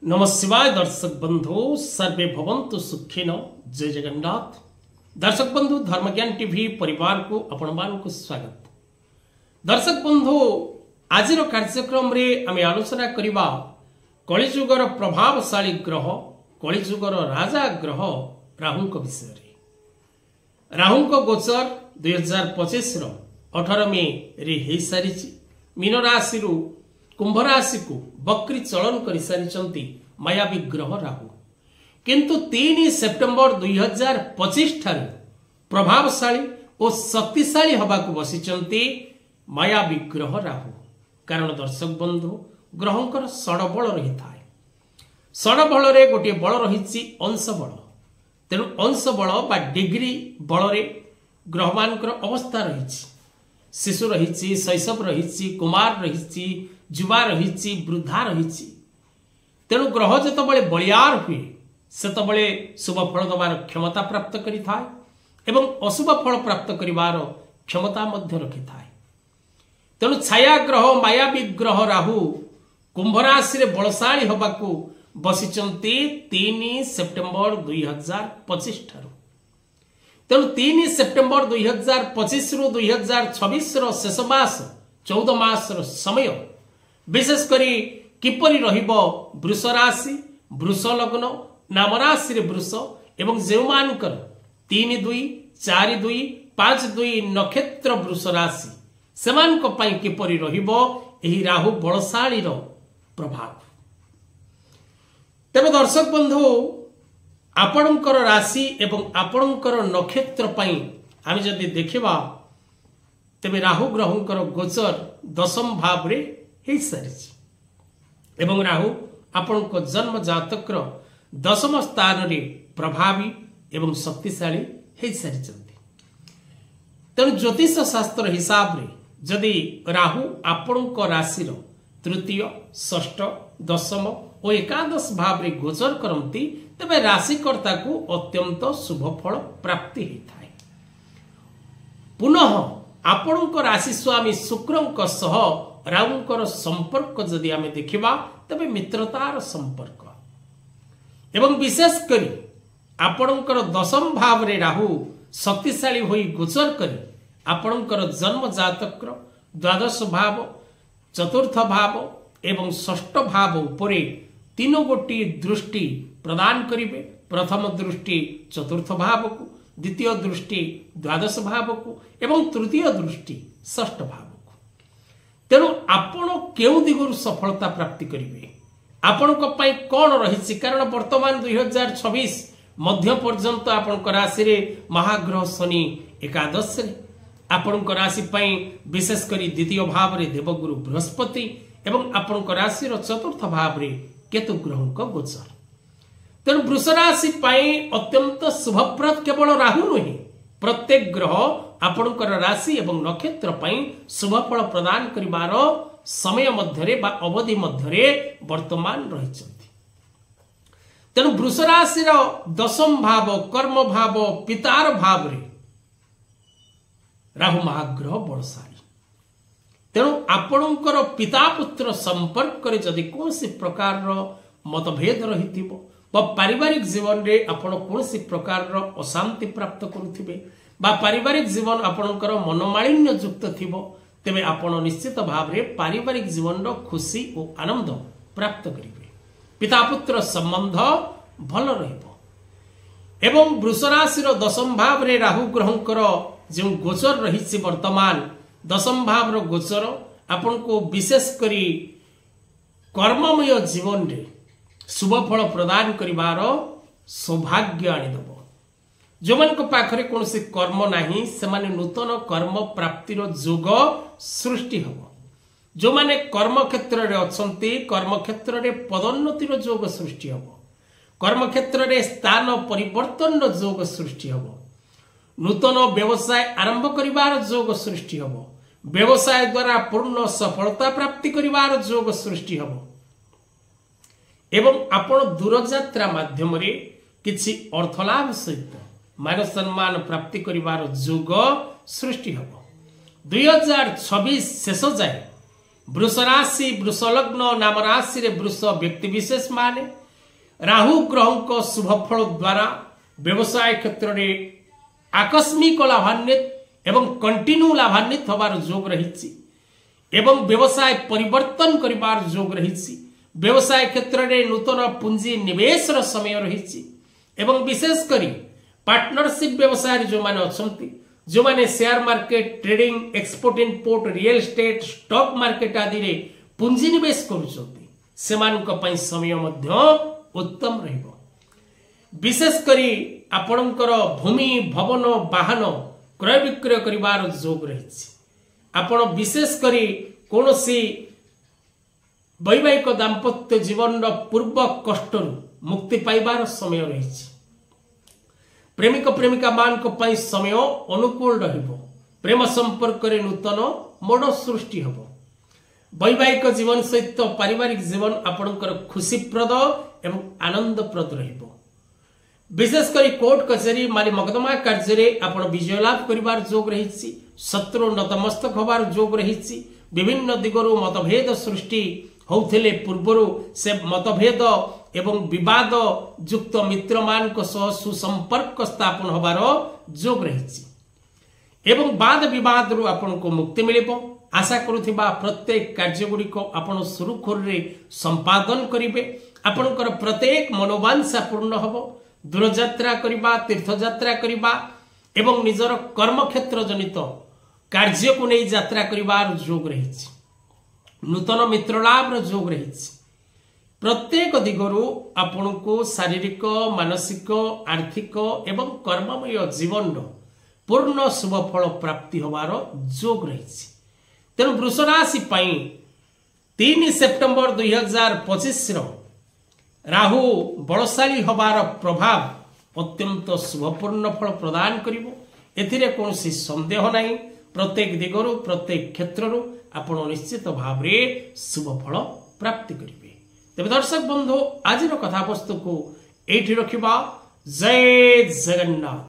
नमः शिवाय दर्शक बंधु सर्वे भवन्तु सुखिन जय जगन्नाथ। दर्शक बंधु धर्मज्ञान टीवी परिवार को आपण मानक स्वागत। दर्शक बंधु आज कार्यक्रम रे आम आलोचना करवा कलिजुगर प्रभावशाली ग्रह कलिजुगर राजा ग्रह राहु विषय। राहु गोचर 2025 18 मे रे हो सारी मीन राशि कुंभ राशि को बक्री चलन कर सारी मायावी ग्रह राहु, किंतु 3 सेप्टेम्बर 2025 ठारू प्रभावशाली और शक्तिशाली हवा को बसी मायावी ग्रह राहु। कारण दर्शक बंधु ग्रहंकर षड बल रही थाए। षड बल रे गोटे बल रही अंश बल। तेणु अंश बल बा डिग्री बल रे ग्रह मानकर अवस्था रही। शिशु रही, शैशव रही, कुमार रही, युवा रही, वृद्धा रही। तेणु ग्रह जिते बलियार हुए सेतबले शुभ फल दबार क्षमता प्राप्त करिथाए एवं अशुभ फल प्राप्त करिवार क्षमता मध्य रखिथाए। तेणु छाया ग्रह मायावी ग्रह राहु कुंभ राशि रे बलशाली हवाकू बसिचंती 3 सेप्टेम्बर 2025 ठारू। तेणु 3 सेप्टेम्बर 2025 रु 2026 शेष मास 14 मास समय विशेष करी किपरि रहिबो वृष राशि, वृष लग्न, नाम राशि रे वृष एवं जेउमानकर 3-2, 4-2, 5-2 नक्षत्र वृष राशि सेमानक पई किपरि रहिबो एही राहु बलशाली रो प्रभाव। तेबे दर्शक बंधु आपणकर राशि एवं आपणकर नक्षत्र पई आमे जदि देखिबा तेबे राहु ग्रहंकर गोचर दशम भाव रे हे सारी एवं राहु आपणक जन्म जातकर दशम स्थान रे प्रभावी एवं शक्तिशाली हे सारी। तेणु ज्योतिष शास्त्र हिसाब रे जदि राहु आपणक राशि रो तृतीय, षष्ठ, दशम और एकादश भाव रे गोचर करती तेबे राशिकर्ता को अत्यंत शुभ फल प्राप्ति होता है। पुनः आपणक राशि स्वामी शुक्रंक सह राहुंकर संपर्क जदि आमे देखिबा तबे मित्रतार संपर्क एवं विशेष करी आपणकर दशम भाव रे राहु शक्तिशाली होई गोचर करी आपणकर जन्म जातकर द्वादश भाव, चतुर्थ भाव एवं षष्ठ भाव उपरे 3 गोटी दृष्टि प्रदान करिवे। प्रथम दृष्टि चतुर्थ भाव को, द्वितीय दृष्टि द्वादश भाव को एवं तृतीय दृष्टि षष्ठ भाव को। तेणु आपण केउ दिगरु सफलता प्राप्ति करिवे आपणक पई कोन रहिछि। कारण वर्तमान 2026 मध्य पर्यंत आपणक राशि रे महाग्रह शनि एकादश रे आपणक राशि पई विशेष करी द्वितीय भाव रे देवगुरु बृहस्पति एवं आपणक राशि रो चतुर्थ भाव रे केतु ग्रहंक गोचर। तेणु वृष राशि पई अत्यंत शुभप्रद केवल राहु नुहे, प्रत्येक ग्रह आपणकर राशि एवं नक्षत्र पई शुभ फल प्रदान करिवार समय मध्यरे बा अवधि मध्यरे वर्तमान रहिचंती। तेणु वृष राशि रो दशम भाव, कर्म भाव, पितार भाव रे राहु महाग्रह बलशाली। तेणु आपणकर पिता पुत्र संपर्क रे जदि कोनसी प्रकार रो मतभेद रहिथिबो बा पारिवारिक जीवन रे आपण कोनसी प्रकार रो अशांति प्राप्त करुथिबे बा पारिवारिक जीवन आपणकर मनोमालिन्य युक्त थिबो तेबे आपण निश्चित भाव रे पारिवारिक जीवन रो खुशी और आनंद प्राप्त करिवे। पिता पुत्र संबंध भल रहिबो एवं वृष राशि रो दशम भाव रे राहु ग्रहंकर जो गोचर रही वर्तमान दशम भाव रो गोचर आपण को विशेष करी कर्ममय जीवन रे शुभ फल प्रदान करिवार सौभाग्य आनिदेव। जो मान पाखरे कौन कर्म नहीं से माने नूतन कर्म प्राप्तिर जोग सृष्टि हब। जो माने कर्म क्षेत्र रे अछंती कर्म क्षेत्र रे पदोन्नतिर जोग सृष्टि हब। कर्म क्षेत्र रे स्थान परिवर्तन जोग सृष्टि हब। नूतन व्यवसाय आरंभ करिवार जोग सृष्टि हब। व्यवसाय द्वारा पूर्ण सफलता प्राप्ति करिवार जोग सृष्टि हब एवं आपण दूरयात्रा माध्यम रे किछि अर्थलाभ सहित मान सम्मान प्राप्ति करिवार जोग सृष्टि हब। 2026 शेष जाए वृष राशि वृष लग्न नाम राशि रे वृष व्यक्ति विशेष माने राहु ग्रह को शुभ फल द्वारा व्यवसाय क्षेत्र में आकस्मिक लाभान्वित एवं कंटिन्यू लाभान्वित होबार जोग रही एवं व्यवसाय परिवर्तन करिबार जोग रही व्यवसाय क्षेत्र में नूतन पुंजी निवेश समय रही एवं विशेष करी पार्टनरशिप व्यवसाय जो माने अछंती जो माने share market trading export import real estate stock market आदि रे पुंजी निवेश करूछंती सेमानक पई समय मध्य उत्तम रहिबो विशेष करी आपणकर भूमि भवन वाहन क्रय विक्रय करिवार जोग रही आपण विशेष करी कोनोसी वैवाहिक दाम्पत्य जीवन पूर्व कष्ट मुक्ति पाइबार समय रही प्रेमिक प्रेमिका मान को पाई समय अनुकूल रहिबो प्रेम संपर्क रे नूतन मोड़ सृष्टि हबो वैवाहिक जीवन सहित पारिवारिक जीवन आपणकर खुशीप्रद एवं आनंदप्रद रहिबो विशेष करी कोर्ट कचेरी माली मकदमा कार्य रे आपण विजय लाभ करिवार जोग रही शत्रु नतमस्तक होबार जोग रही विभिन्न दिगरु मतभेद सृष्टि होउथिले पूर्वरु से मतभेद एवं विवाद युक्त मित्र मान को सह सुसंपर्क स्थापन होबार जोग रही एवं वाद विवाद रु आपण को मुक्ति मिलिबो आशा करुथिबा प्रत्येक कार्य गुडी को आपण सुरुखुर रे संपादन करिवे आपणकर प्रत्येक मनोवांछा पूर्ण हबो दूरयात्रा करिबा तीर्थयात्रा करिबा एवं निजर कर्म क्षेत्र जनित कार्य को नहीं यात्रा करिबार जोग रही नूतन मित्र लाभ जोग रही प्रत्येक दिगरु आपण को शारीरिक मानसिक आर्थिक एवं कर्ममय जीवन पूर्ण शुभ फल प्राप्ति होबार जोग रही तेणु वृष राशि 3 सेप्टेम्बर 2025 राहु बलशाली होबार प्रभाव अत्यंत शुभपूर्ण फल प्रदान करिवो एथिरे कोनोसी संदेह नहीं प्रत्येक दिगरु प्रत्येक क्षेत्ररु आपण निश्चित भाव रे शुभ फल प्राप्ति करिवे तेरे दर्शक बंधु आज कथा वस्तु को एठी रखिबा जय जगन्नाथ।